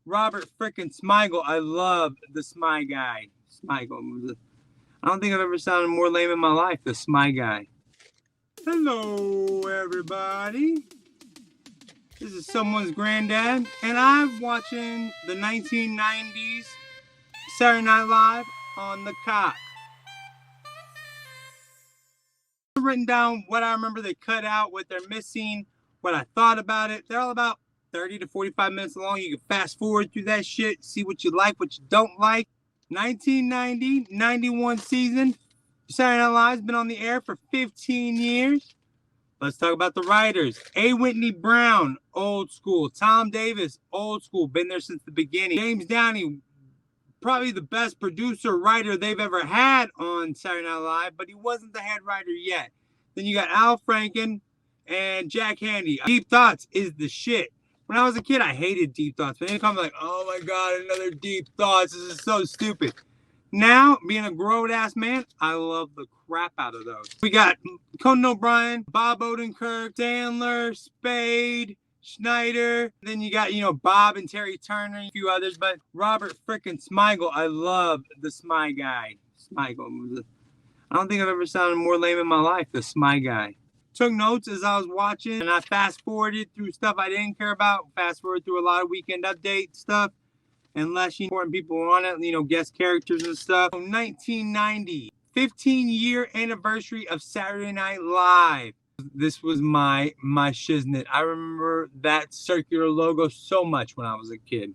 Robert frickin' Smigel. I love the Smy guy. Smigel. I don't think I've ever sounded more lame in my life. The Smy guy. Hello, everybody. This is someone's granddad, and I'm watching the 1990s Saturday Night Live on the cock. I've written down what I remember they cut out, what they're missing, what I thought about it. They're all about 30 to 45 minutes long. You can fast forward through that shit, see what you like, what you don't like. 1990-91 season. Saturday Night Live's been on the air for 15 years. Let's talk about the writers. A. Whitney Brown, old school. Tom Davis, old school. Been there since the beginning. James Downey, probably the best producer, writer they've ever had on Saturday Night Live, but he wasn't the head writer yet. Then you got Al Franken and Jack Handy. Deep Thoughts is the shit. When I was a kid, I hated Deep Thoughts. But anytime I'm like, oh my God, another Deep Thoughts. This is so stupid. Now, being a grown-ass man, I love the crap out of those. We got Conan O'Brien, Bob Odenkirk, Sandler, Spade, Schneider. Then you got, Bob and Terry Turner, and a few others. But Robert frickin' Smigel, I love the Smy guy. Smigel. I don't think I've ever sounded more lame in my life, the Smy guy. Took notes as I was watching, and I fast-forwarded through stuff I didn't care about. Fast-forwarded through a lot of Weekend Update stuff. And less important people on it, guest characters and stuff. 1990, 15-year anniversary of Saturday Night Live. This was my shiznit. I remember that circular logo so much when I was a kid.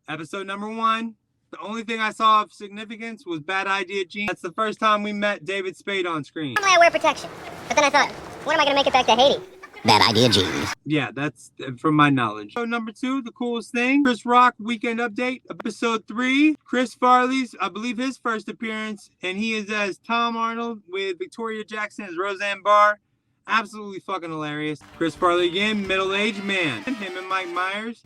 Episode number 1. The only thing I saw of significance was Bad Idea Jeans. That's the first time we met David Spade on screen. Normally I wear protection, but then I thought, when am I going to make it back to Haiti? Bad Idea Jeans. Yeah, that's from my knowledge. So number 2, the coolest thing. Chris Rock Weekend Update. Episode 3. Chris Farley's, I believe, his first appearance. And he is as Tom Arnold with Victoria Jackson as Roseanne Barr. Absolutely fucking hilarious. Chris Farley again, middle-aged man. Him and Mike Myers.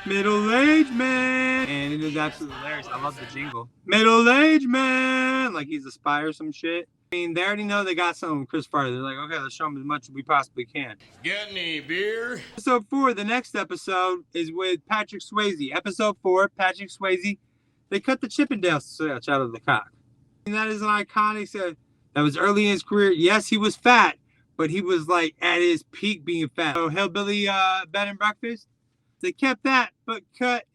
Middle-aged man. And it is absolutely hilarious. I love the jingle. Middle-aged man. Like he's a spy or some shit. I mean, they already know they got something with Chris Farley. They're like, okay, let's show them as much as we possibly can. Get any beer? Episode 4, the next episode, is with Patrick Swayze. Episode 4, Patrick Swayze. They cut the Chippendale scratch out of the cock. And that is an iconic set. That was early in his career. Yes, he was fat, but he was like at his peak being fat. So Hillbilly Bed and Breakfast, they kept that, but cut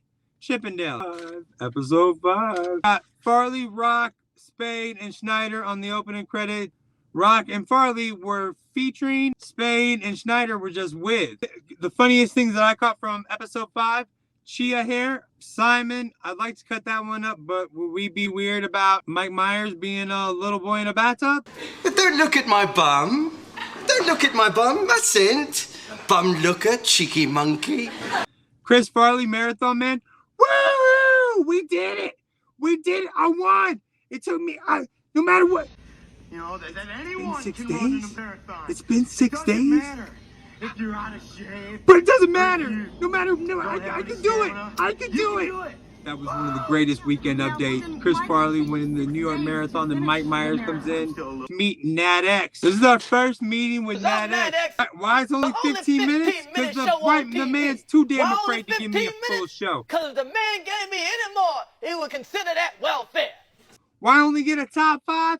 Chippendale. Episode 5. Got Farley, Rock, Spade, and Schneider on the opening credit. Rock and Farley were featuring. Spade and Schneider were just with. The funniest things that I caught from episode 5, Chia hair. Simon, I'd like to cut that one up, but would we be weird about Mike Myers being a little boy in a bathtub? Don't look at my bum. Don't look at my bum, mustn't. Bum looker, cheeky monkey. Chris Farley, Marathon Man. Woo! We did it! We did it! I won! It took me, no matter what. That anyone It's been 6 can run in days. a marathon. It's been 6 days. Matter if you're out of shape. But it doesn't matter. No matter, I can do it. I can do it. That was one of the greatest Weekend Updates. Chris Farley winning the New York Marathon, then Mike Myers comes in. Meet Nat X. This is our first meeting with Nat X. Why it's only 15 minutes? Because the man's too damn afraid to give me a full show. Because if the man gave me any more, he would consider that welfare. Why only get a top 5?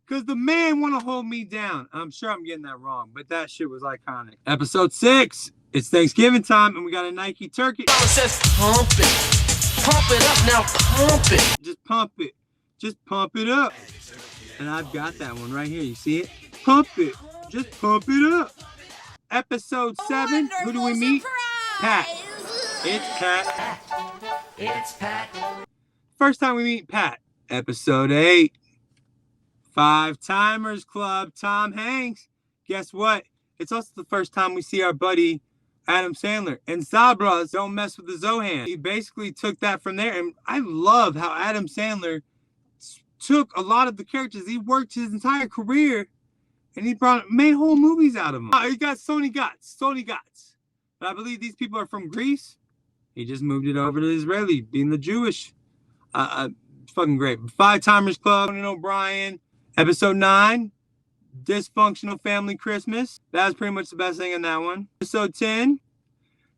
Because the man want to hold me down. I'm sure I'm getting that wrong, but that shit was iconic. Episode 6. It's Thanksgiving time, and we got a Nike turkey. It says pump it. Pump it up now, pump it. Just pump it. Just pump it up. And I've got that one right here. You see it? Pump it. Just pump it up. Episode 7. Who do we meet? Pat. It's Pat. It's Pat. First time we meet Pat. Episode 8. 5 Timers Club. Tom Hanks. Guess what? It's also the first time we see our buddy Adam Sandler. And Zabras, Don't Mess with the Zohan. He basically took that from there. And I love how Adam Sandler took a lot of the characters. He worked his entire career and he made whole movies out of them. He got Sony Gots. But I believe these people are from Greece. He just moved it over to Israeli, being the Jewish. Fucking great. 5 Timers Club, Conan O'Brien. Episode 9. Dysfunctional Family Christmas. That was pretty much the best thing in that one. Episode 10,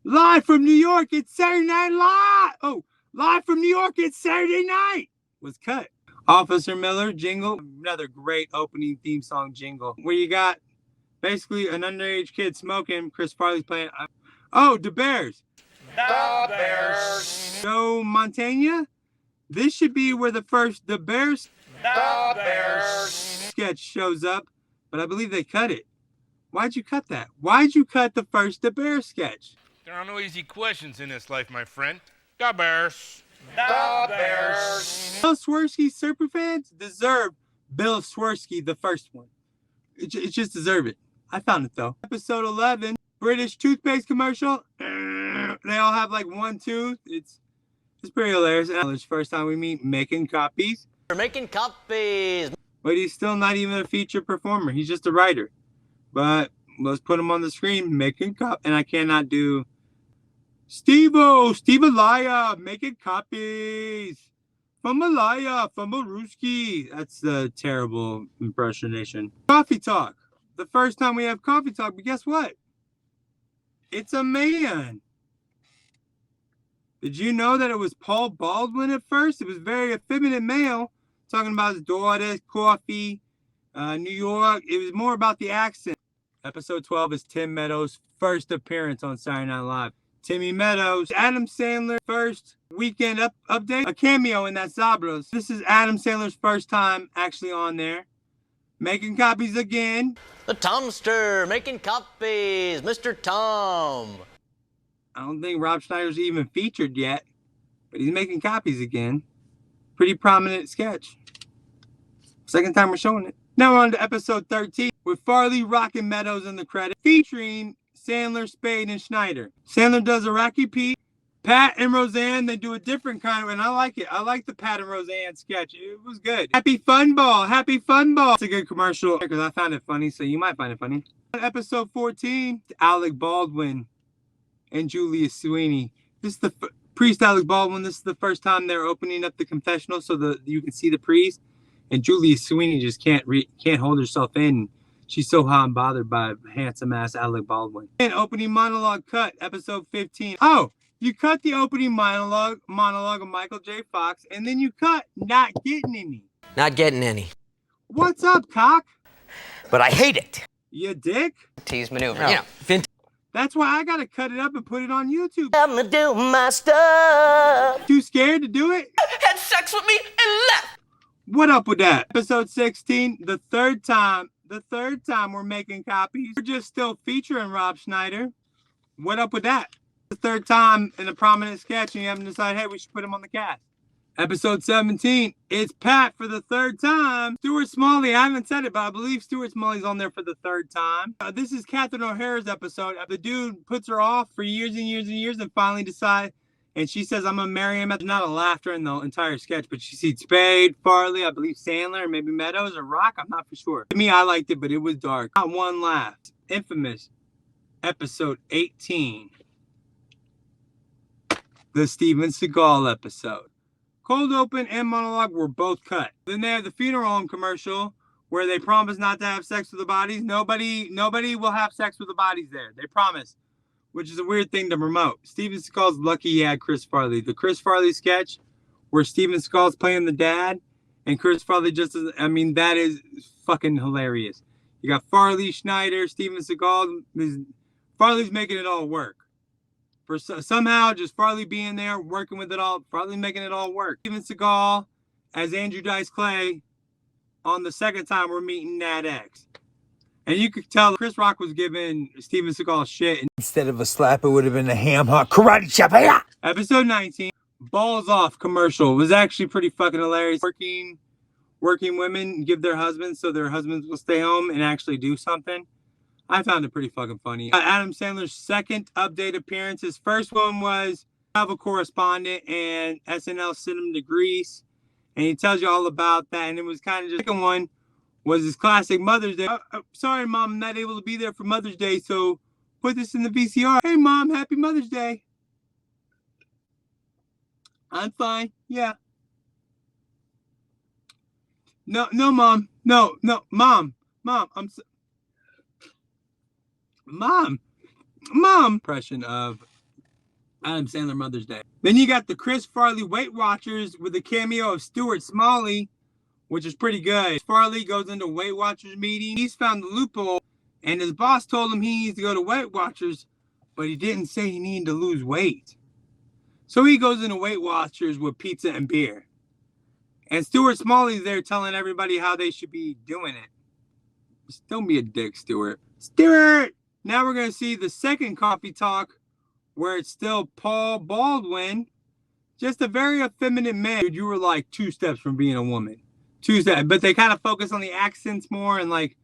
Live from New York, it's Saturday Night Live. Oh, live from New York, it's Saturday night. Was cut. Officer Miller jingle, another great opening theme song jingle where you got basically an underage kid smoking. Chris Farley's playing. Oh, the Bears. The Bears. Joe Montana. This should be where the Bears The Bears. sketch shows up, but I believe they cut it. Why'd you cut that? Why'd you cut the first The Bears sketch? There are no easy questions in this life, my friend. The Bears. The Bears. Bill Swirsky super fans deserve Bill Swirsky, the first one. It just deserve it. I found it though. Episode 11, British toothpaste commercial. They all have like one tooth. It's pretty hilarious. It's the first time we meet making copies. We're making copies. But he's still not even a feature performer. He's just a writer. But let's put him on the screen making copies. And I cannot do Steve Alaya making copies. From Alaya, from Maruski. That's a terrible impersonation. Coffee Talk. The first time we have Coffee Talk, but guess what? It's a man. Did you know that it was Paul Baldwin at first? It was very effeminate male, talking about his daughter, coffee, New York. It was more about the accent. Episode 12 is Tim Meadows' first appearance on Saturday Night Live. Timmy Meadows, Adam Sandler first weekend update, a cameo in that Sabros. This is Adam Sandler's first time actually on there. Making copies again. The Tomster making copies. Mr. Tom. I don't think Rob Schneider's even featured yet, but he's making copies again. Pretty prominent sketch. Second time we're showing it. Now we're on to episode 13 with Farley, Rock, and Meadows in the credit, featuring Sandler, Spade, and Schneider. Sandler does a Rocky Pete. Pat and Roseanne, they do a different kind of, and I like it. I like the Pat and Roseanne sketch. It was good. Happy Fun Ball. Happy Fun Ball. It's a good commercial because I found it funny, so you might find it funny. Episode 14, Alec Baldwin and Julia Sweeney. This is the priest Alec Baldwin. This is the first time they're opening up the confessional so you can see the priest. And Julia Sweeney just can't hold herself in. She's so hot and bothered by handsome ass Alec Baldwin. And opening monologue cut, episode 15. Oh, you cut the opening monologue of Michael J. Fox, and then you cut not getting any. Not getting any. What's up, cock? But I hate it. You dick? Tease maneuver. You know, That's why I gotta cut it up and put it on YouTube. I'ma do my stuff. Too scared to do it? Had sex with me and left. What up with that? Episode 16, the third time we're making copies. We're just still featuring Rob Schneider. What up with that? The third time in a prominent sketch and you haven't decided, hey, we should put him on the cast. Episode 17, it's Pat for the third time. Stuart Smalley, I haven't said it, but I believe Stuart Smalley's on there for the third time. This is Catherine O'Hara's episode. The dude puts her off for years and years and years and finally decides, and she says, I'm going to marry him. There's not a laughter in the entire sketch, but she sees Spade, Farley, I believe Sandler, maybe Meadows or Rock. I'm not for sure. To me, I liked it, but it was dark. Not one laugh. Infamous. Episode 18. The Steven Seagal episode. Cold open and monologue were both cut. Then they have the funeral home commercial where they promise not to have sex with the bodies. Nobody will have sex with the bodies there. They promise, which is a weird thing to promote. Steven Seagal's lucky he had Chris Farley. The Chris Farley sketch where Steven Seagal's playing the dad and Chris Farley just is, I mean, that is fucking hilarious. You got Farley, Schneider, Steven Seagal. Farley's making it all work. For somehow just Farley being there, working with it all, Farley making it all work. Steven Seagal as Andrew Dice Clay on the second time we're meeting Nat X. And you could tell Chris Rock was giving Steven Seagal shit. Instead of a slap, it would have been a ham hock karate chop. Episode 19, Balls Off commercial was actually pretty fucking hilarious. Working women give their husbands so their husbands will stay home and actually do something. I found it pretty fucking funny. Adam Sandler's second update appearance. His first one was Travel Correspondent and SNL sent him to Greece. And he tells you all about that. And it was kind of just, the second one was his classic Mother's Day. Sorry, Mom, I'm not able to be there for Mother's Day, so put this in the VCR. Hey, Mom, happy Mother's Day. I'm fine. Yeah. No, Mom. No, Mom. I'm Mom. Impression of Adam Sandler Mother's Day. Then you got the Chris Farley Weight Watchers with a cameo of Stuart Smalley, which is pretty good. Farley goes into Weight Watchers meeting. He's found the loophole, and his boss told him he needs to go to Weight Watchers, but he didn't say he needed to lose weight. So he goes into Weight Watchers with pizza and beer. And Stuart Smalley's there telling everybody how they should be doing it. Just don't be a dick, Stuart. Stuart! Now we're going to see the second coffee talk, where it's still Paul Baldwin. Just a very effeminate man. Dude, you were like 2 steps from being a woman. 2 steps. But they kind of focus on the accents more and like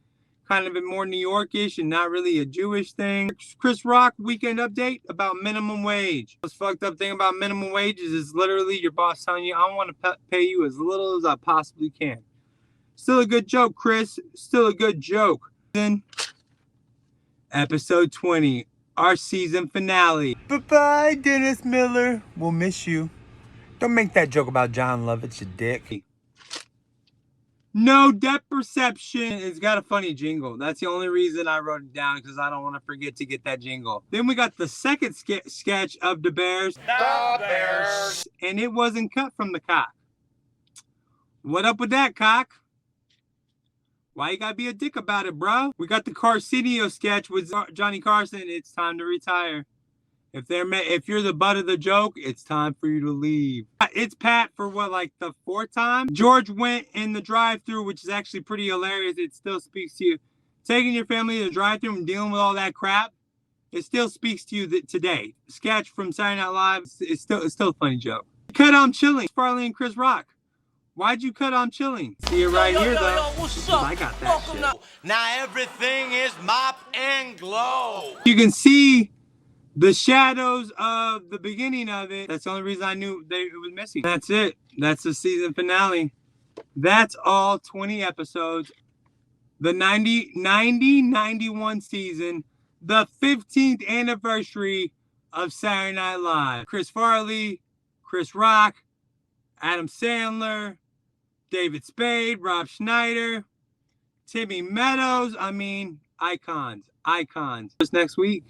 kind of a more New Yorkish and not really a Jewish thing. Chris Rock weekend update about minimum wage. The most fucked up thing about minimum wages is literally your boss telling you, I want to pay you as little as I possibly can. Still a good joke, Chris. Still a good joke. Then episode 20, our season finale. Bye-bye, Dennis Miller. We'll miss you. Don't make that joke about John Lovitz, you dick. No depth perception. It's got a funny jingle. That's the only reason I wrote it down, because I don't want to forget to get that jingle. Then we got the second sketch of the Bears. The Bears. And it wasn't cut from the cock. What up with that, cock? Why you gotta be a dick about it, bro? We got the Carcinio sketch with Johnny Carson. It's time to retire. If you're the butt of the joke, it's time for you to leave. It's Pat for what, like the 4th time? George went in the drive-thru, which is actually pretty hilarious. It still speaks to you. Taking your family to the drive-thru and dealing with all that crap, it still speaks to you today. Sketch from Saturday Night Live, it's still a funny joke. Cut I'm Chilling, Farley and Chris Rock. Why'd you cut I'm Chilling? See it right here, though. What's up? I got that shit. Now everything is mop and glow. You can see the shadows of the beginning of it. That's the only reason I knew it was missing. That's it. That's the season finale. That's all 20 episodes. The 91 season. The 15th anniversary of Saturday Night Live. Chris Farley, Chris Rock, Adam Sandler, David Spade, Rob Schneider, Timmy Meadows. I mean, icons. Just next week.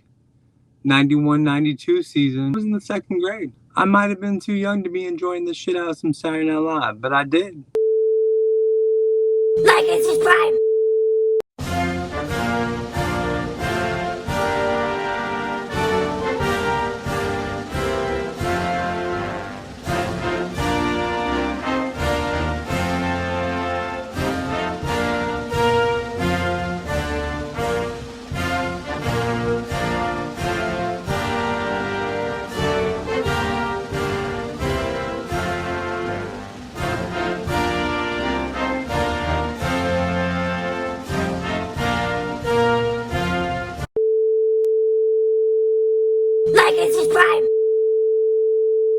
91-92 season. I was in the 2nd grade. I might have been too young to be enjoying the shit out of some Saturday Night Live, but I did. Like and subscribe. Like and subscribe.